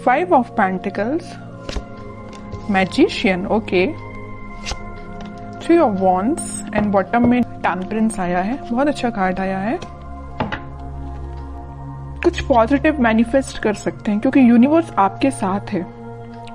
5 of pentacles, magician, okay, 3 of wands and bottom में temperance आया है। बहुत अच्छा कार्ड आया है। कुछ पॉजिटिव मैनिफेस्ट कर सकते हैं क्योंकि यूनिवर्स आपके साथ है।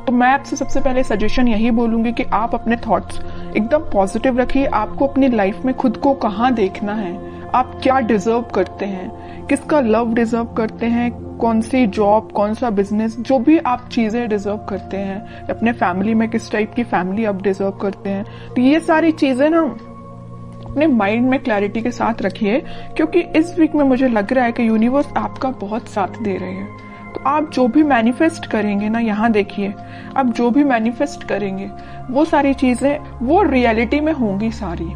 तो मैं आपसे सबसे पहले सजेशन यही बोलूंगी कि आप अपने थॉट्स एकदम पॉजिटिव रखिए। आपको अपनी लाइफ में खुद को कहाँ देखना है, आप क्या डिजर्व करते हैं, किसका लव डिजर्व करते हैं, कौन सी जॉब, कौन सा बिजनेस, जो भी आप चीजें डिजर्व करते हैं, अपने फैमिली में किस टाइप की फैमिली आप डिजर्व करते हैं। तो ये सारी चीजें ना अपने माइंड में क्लैरिटी के साथ रखिए क्योंकि इस वीक में मुझे लग रहा है कि यूनिवर्स आपका बहुत साथ दे रहे हैं। तो आप जो भी मैनिफेस्ट करेंगे ना, यहाँ देखिए, आप जो भी मैनिफेस्ट करेंगे वो सारी चीजें वो रियलिटी में होंगी, सारी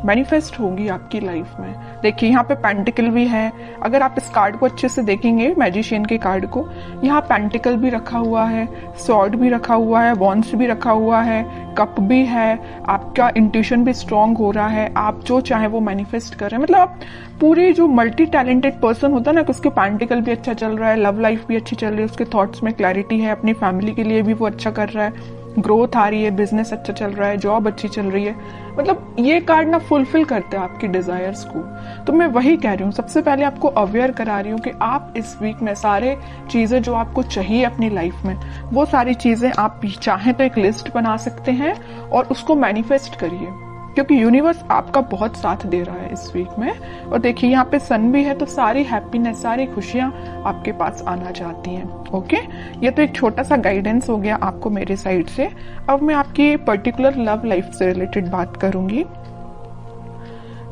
मैनिफेस्ट होंगी आपकी लाइफ में। देखिए यहाँ पे पेंटिकल भी है। अगर आप इस कार्ड को अच्छे से देखेंगे, मैजिशियन के कार्ड को, यहाँ पेंटिकल भी रखा हुआ है, स्वॉर्ड भी रखा हुआ है, वॉन्ड्स भी रखा हुआ है, कप भी है। आपका इंट्यूशन भी स्ट्रांग हो रहा है, आप जो चाहे वो मैनिफेस्ट कर रहे हैं। मतलब आप पूरे जो मल्टी टैलेंटेड पर्सन होता है ना, कि उसके पेंटिकल भी अच्छा चल रहा है, लव लाइफ भी अच्छी चल रही है, उसके थॉट्स में क्लैरिटी है, अपनी फैमिली के लिए भी वो अच्छा कर रहा है, ग्रोथ आ रही है, बिजनेस अच्छा चल रहा है, जॉब अच्छी चल रही है। मतलब ये कार्ड ना फुलफिल करते हैं आपकी डिजायर्स को। तो मैं वही कह रही हूँ, सबसे पहले आपको अवेयर करा रही हूँ कि आप इस वीक में सारे चीजें जो आपको चाहिए अपनी लाइफ में, वो सारी चीजें आप चाहें तो एक लिस्ट बना सकते हैं और उसको मैनिफेस्ट करिए क्योंकि यूनिवर्स आपका बहुत साथ दे रहा है इस वीक में। और देखिए यहाँ पे सन भी है, तो सारी हैप्पीनेस, सारी खुशियां आपके पास आना चाहती हैं। ओके, ये तो एक छोटा सा गाइडेंस हो गया आपको मेरे साइड से। अब मैं आपकी पर्टिकुलर लव लाइफ से रिलेटेड बात करूंगी।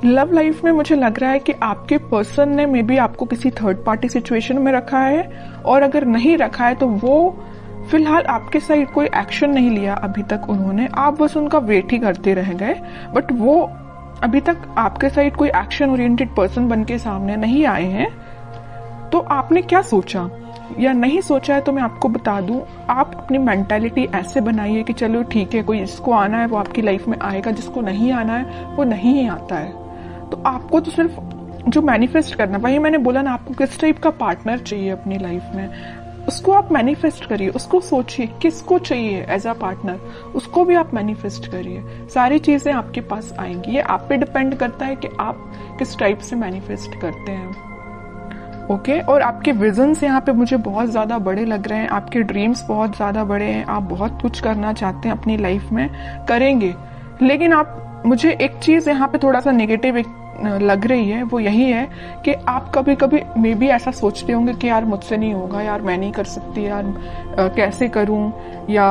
लव लाइफ में मुझे लग रहा है कि आपके पर्सन ने मे बी आपको किसी थर्ड पार्टी सिचुएशन में रखा है, और अगर नहीं रखा है तो वो फिलहाल आपके साइड कोई एक्शन नहीं लिया अभी तक उन्होंने, आप बस उनका वेट ही करते रह गए। बट वो अभी तक आपके साइड कोई एक्शन ओरिएंटेड पर्सन बन के सामने नहीं आए हैं। तो आपने क्या सोचा या नहीं सोचा है तो मैं आपको बता दूं, आप अपनी मेंटालिटी ऐसे बनाइए कि चलो ठीक है, कोई जिसको आना है वो आपकी लाइफ में आएगा, जिसको नहीं आना है वो नहीं ही आता है। तो आपको तो सिर्फ जो मैनिफेस्ट करना, वही मैंने बोला ना, आपको किस टाइप का पार्टनर चाहिए अपनी लाइफ में, उसको आप मैनिफेस्ट करिए, उसको सोचिए किसको चाहिए एज अ पार्टनर, उसको भी आप मैनिफेस्ट करिए। सारी चीजें आपके पास आएंगी। ये आप पे डिपेंड करता है कि आप किस टाइप से मैनिफेस्ट करते हैं। ओके, और आपके विजन्स यहाँ पे मुझे बहुत ज्यादा बड़े लग रहे हैं, आपके ड्रीम्स बहुत ज्यादा बड़े हैं, आप बहुत कुछ करना चाहते हैं अपनी लाइफ में, करेंगे। लेकिन आप, मुझे एक चीज यहाँ पे थोड़ा सा नेगेटिव लग रही है, वो यही है कि आप कभी कभी मे बी ऐसा सोचते होंगे कि यार मुझसे नहीं होगा, यार मैं नहीं कर सकती, यार कैसे करूं, या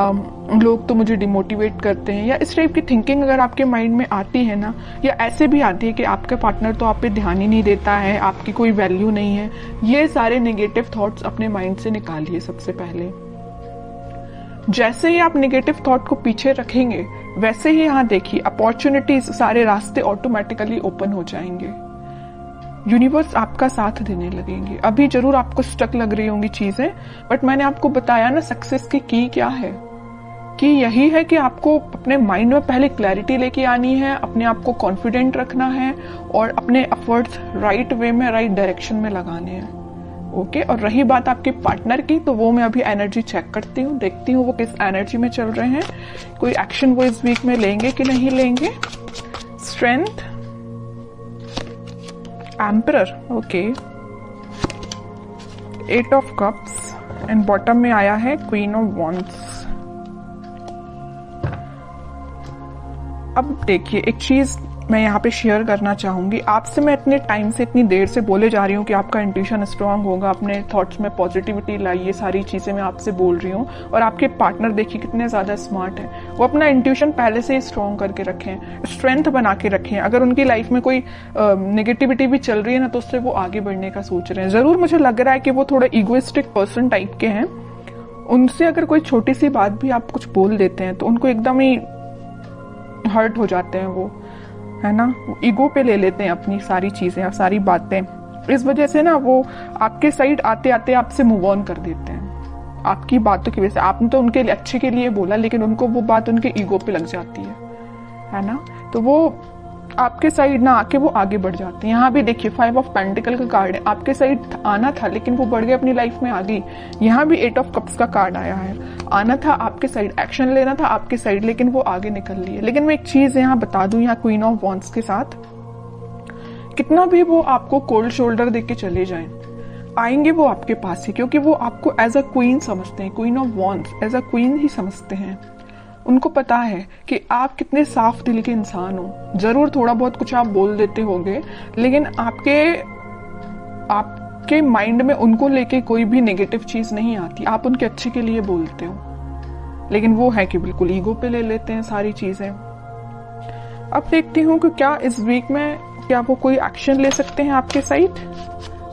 लोग तो मुझे डिमोटिवेट करते हैं, या इस टाइप की थिंकिंग अगर आपके माइंड में आती है ना, या ऐसे भी आती है कि आपका पार्टनर तो आप पे ध्यान ही नहीं देता है, आपकी कोई वैल्यू नहीं है, ये सारे नेगेटिव थॉट्स अपने माइंड से निकालिए सबसे पहले। जैसे ही आप नेगेटिव थॉट को पीछे रखेंगे, वैसे ही यहाँ देखिए अपॉर्चुनिटीज, सारे रास्ते ऑटोमेटिकली ओपन हो जाएंगे। यूनिवर्स आपका साथ देने लगेंगे। अभी जरूर आपको स्टक लग रही होंगी चीजें, बट मैंने आपको बताया ना सक्सेस की क्या है, कि यही है कि आपको अपने माइंड में पहले क्लैरिटी लेके आनी है, अपने आप को कॉन्फिडेंट रखना है और अपने एफर्ट्स राइट वे में, राइट डायरेक्शन में लगाने हैं। ओके, और रही बात आपके पार्टनर की, तो वो मैं अभी एनर्जी चेक करती हूँ, देखती हूँ वो किस एनर्जी में चल रहे हैं, कोई एक्शन वो इस वीक में लेंगे कि नहीं लेंगे। Strength, emperor, okay, 8 of cups and bottom में आया है क्वीन ऑफ वॉन्ड्स। अब देखिए, एक चीज मैं यहाँ पे शेयर करना चाहूंगी आपसे। मैं इतने टाइम से, इतनी देर से बोले जा रही हूँ कि आपका इंट्यूशन स्ट्रांग होगा, अपने थॉट्स में पॉजिटिविटी लाइए, सारी चीजें मैं आपसे बोल रही हूँ। और आपके पार्टनर देखिए कितने ज्यादा स्मार्ट हैं, वो अपना इंट्यूशन पहले से ही स्ट्रांग करके रखें, स्ट्रेंथ बना के रखें। अगर उनकी लाइफ में कोई नेगेटिविटी भी चल रही है ना, तो उससे वो आगे बढ़ने का सोच रहे हैं। जरूर मुझे लग रहा है कि वो थोड़ा इगोइस्टिक पर्सन टाइप के हैं, उनसे अगर कोई छोटी सी बात भी आप कुछ बोल देते हैं तो उनको एकदम ही हर्ट हो जाते हैं, वो है ना, ईगो पे ले लेते हैं अपनी सारी चीजें और सारी बातें। इस वजह से ना वो आपके साइड आते आते आपसे मूव ऑन कर देते हैं आपकी बातों की वजह से। आपने तो उनके अच्छे के लिए बोला, लेकिन उनको वो बात उनके ईगो पे लग जाती है ना। तो वो आपके साइड ना आके वो आगे बढ़ जाते हैं। यहाँ भी देखिए 5 ऑफ पेंटिकल का कार्ड है, आपके साइड आना था लेकिन वो बढ़ गए, अपनी लाइफ में आ गई। यहाँ भी 8 ऑफ कप्स का कार्ड आया है, आना था आपके साइड, एक्शन लेना था आपके साइड, लेकिन वो आगे निकल लिए। लेकिन मैं एक चीज यहाँ बता दूं, यहाँ क्वीन ऑफ वॉन्ड्स के साथ कितना भी वो आपको कोल्ड शोल्डर देके चले जाएं, आएंगे वो आपके पास ही, क्योंकि वो आपको एज अ क्वीन समझते हैं। Queen of wands as a queen ही समझते हैं। उनको पता है कि आप कितने साफ दिल के इंसान हो। जरूर थोड़ा बहुत कुछ आप बोल देते होंगे, लेकिन आपके माइंड में उनको लेके कोई भी नेगेटिव चीज नहीं आती। आप उनके अच्छे के लिए बोलते हो, लेकिन वो है कि बिल्कुल ईगो पे ले लेते हैं सारी चीजें। अब देखती हूँ कि क्या इस वीक में क्या वो कोई एक्शन ले सकते हैं आपके साइड।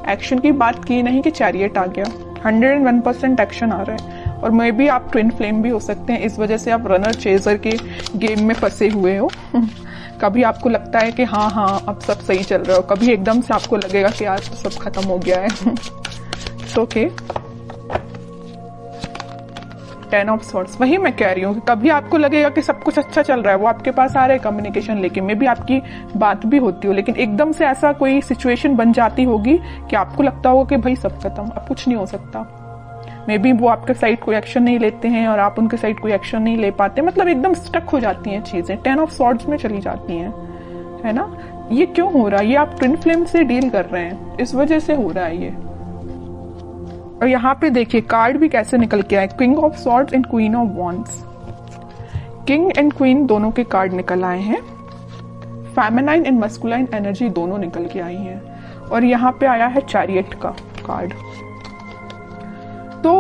एक्शन की बात की नहीं कि चैरियट आ गया, 101% एक्शन आ रहा है। और मे बी आप ट्विन फ्लेम भी हो सकते हैं, इस वजह से आप रनर चेजर के गेम में फंसे हुए हो। कभी आपको लगता है कि हाँ अब सब सही चल रहा हो, कभी एकदम से आपको लगेगा कि आज सब खत्म हो गया है। ओके, 10 ऑफ सॉर्ड्स, वही मैं कह रही हूँ कि कभी आपको लगेगा कि सब कुछ अच्छा चल रहा है, वो आपके पास आ रहा है कम्युनिकेशन लेके, मे बी आपकी बात भी होती हो, लेकिन एकदम से ऐसा कोई सिचुएशन बन जाती होगी कि आपको लगता होगा कि भाई सब खत्म, अब कुछ नहीं हो सकता। मे बी वो आपके साइड कोई एक्शन नहीं लेते हैं और आप उनके साइड कोई एक्शन नहीं ले पाते, मतलब एकदम स्टक हो जाती हैं चीजें, 10 ऑफ सॉर्ड्स में चली जाती हैं, है ना। ये क्यों हो रहा है? ये आप ट्विन फ्लेम से डील कर रहे हैं, इस वजह से हो रहा है ये। और यहाँ पे देखिए कार्ड भी कैसे निकल के आए, king of swords and queen of wands. King and queen दोनों के कार्ड निकल आए हैं, फेमिनाइन एंड मस्कुलाइन एनर्जी दोनों निकल के आई है। और यहाँ पे आया है चैरियट का कार्ड। तो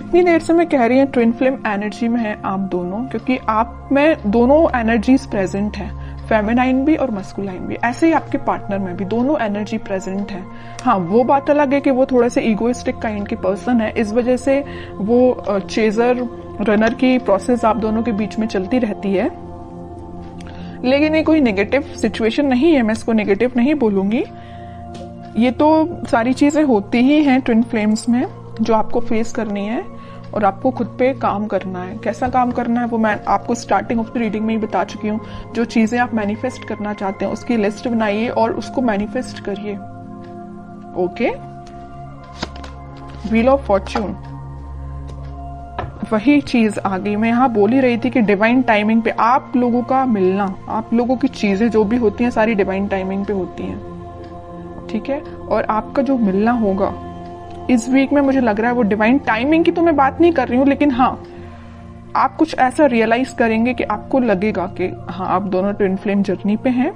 इतनी देर से मैं कह रही हूँ ट्विन फ्लेम एनर्जी में है आप दोनों, क्योंकि आप में दोनों एनर्जीज प्रेजेंट है, फेमिनाइन भी और मस्कुलाइन भी। ऐसे ही आपके पार्टनर में भी दोनों एनर्जी प्रेजेंट है। हाँ, वो बात अलग है कि वो थोड़े से इगोइस्टिक काइंड के पर्सन है, इस वजह से वो चेजर रनर की प्रोसेस आप दोनों के बीच में चलती रहती है। लेकिन ये कोई नेगेटिव सिचुएशन नहीं है, मैं इसको नेगेटिव नहीं बोलूंगी। ये तो सारी चीजें होती ही हैं ट्विन फ्लेम्स में, जो आपको फेस करनी है और आपको खुद पे काम करना है। कैसा काम करना है वो मैं आपको स्टार्टिंग ऑफ द रीडिंग में ही बता चुकी हूँ। जो चीजें आप मैनिफेस्ट करना चाहते हैं उसकी लिस्ट बनाइए और उसको मैनिफेस्ट करिए। ओके, व्हील ऑफ फॉर्च्यून, वही चीज आ गई। मैं यहाँ बोल ही रही थी कि डिवाइन टाइमिंग पे आप लोगों का मिलना, आप लोगों की चीजें जो भी होती हैं सारी डिवाइन टाइमिंग पे होती हैं, ठीक है। और आपका जो मिलना होगा इस वीक में, मुझे लग रहा है वो डिवाइन टाइमिंग की तो मैं बात नहीं कर रही हूँ, लेकिन हाँ आप कुछ ऐसा रियलाइज करेंगे कि आपको लगेगा कि हाँ आप दोनों ट्विन फ्लेम जर्नी पे हैं।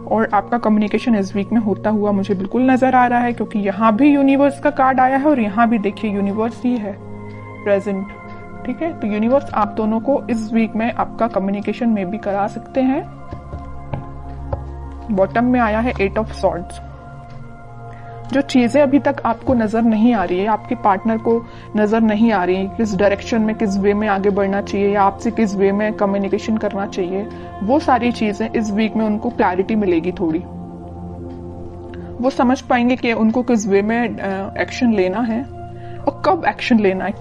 और आपका कम्युनिकेशन इस वीक में होता हुआ मुझे बिल्कुल नजर आ रहा है, क्योंकि यहाँ भी यूनिवर्स का कार्ड आया है और यहाँ भी देखिए यूनिवर्स ही है प्रेजेंट, ठीक है। तो यूनिवर्स आप दोनों को इस वीक में आपका कम्युनिकेशन में भी करा सकते हैं। बॉटम में आया है 8 ऑफ सॉर्ड्स। जो चीजें अभी तक आपको नजर नहीं आ रही है, आपके पार्टनर को नजर नहीं आ रही है, किस डायरेक्शन में, किस वे में आगे बढ़ना चाहिए या आपसे किस वे में कम्युनिकेशन करना चाहिए, वो सारी चीजें इस वीक में उनको क्लैरिटी मिलेगी थोड़ी। वो समझ पाएंगे कि उनको किस वे में एक्शन लेना है और कब एक्शन लेना है,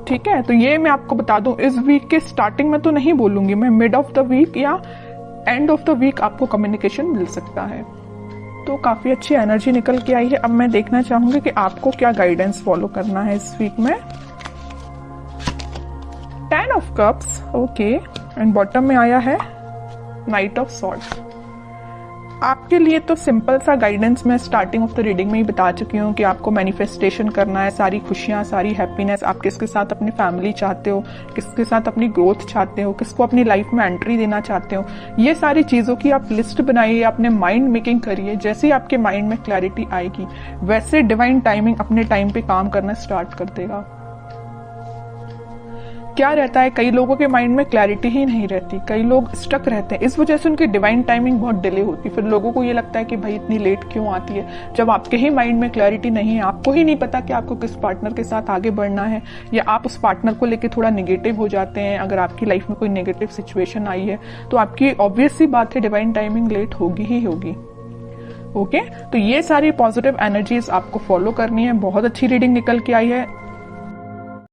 ठीक है। तो ये मैं आपको बता दूं, इस वीक के स्टार्टिंग में तो नहीं बोलूंगी मैं, मिड ऑफ द वीक या एंड ऑफ द वीक आपको कम्युनिकेशन मिल सकता है। तो काफी अच्छी एनर्जी निकल के आई है। अब मैं देखना चाहूंगी कि आपको क्या गाइडेंस फॉलो करना है इस वीक में। 10 of cups, okay, and bottom में आया है नाइट ऑफ सॉर्ड्स। आपके लिए तो सिंपल सा गाइडेंस मैं स्टार्टिंग ऑफ द रीडिंग में ही बता चुकी हूँ कि आपको मैनिफेस्टेशन करना है, सारी खुशियां, सारी हैप्पीनेस। आप किसके साथ अपनी फैमिली चाहते हो, किसके साथ अपनी ग्रोथ चाहते हो, किसको अपनी लाइफ में एंट्री देना चाहते हो, ये सारी चीजों की आप लिस्ट बनाइए, अपने माइंड मेकिंग करिए। जैसे ही आपके माइंड में क्लैरिटी आएगी वैसे डिवाइन टाइमिंग अपने टाइम पे काम करना स्टार्ट कर देगा। क्या रहता है, कई लोगों के माइंड में क्लैरिटी ही नहीं रहती, कई लोग स्टक रहते हैं, इस वजह से उनकी डिवाइन टाइमिंग बहुत डिले होती है। फिर लोगों को ये लगता है कि भाई इतनी लेट क्यों आती है, जब आपके ही माइंड में क्लैरिटी नहीं है, आपको ही नहीं पता कि आपको किस पार्टनर के साथ आगे बढ़ना है, या आप उस पार्टनर को लेकर थोड़ा निगेटिव हो जाते हैं। अगर आपकी लाइफ में कोई नेगेटिव सिचुएशन आई है तो आपकी ऑब्वियस सी बात है डिवाइन टाइमिंग लेट होगी ही होगी। ओके, तो ये सारी पॉजिटिव एनर्जीज आपको फॉलो करनी है। बहुत अच्छी रीडिंग निकल के आई है।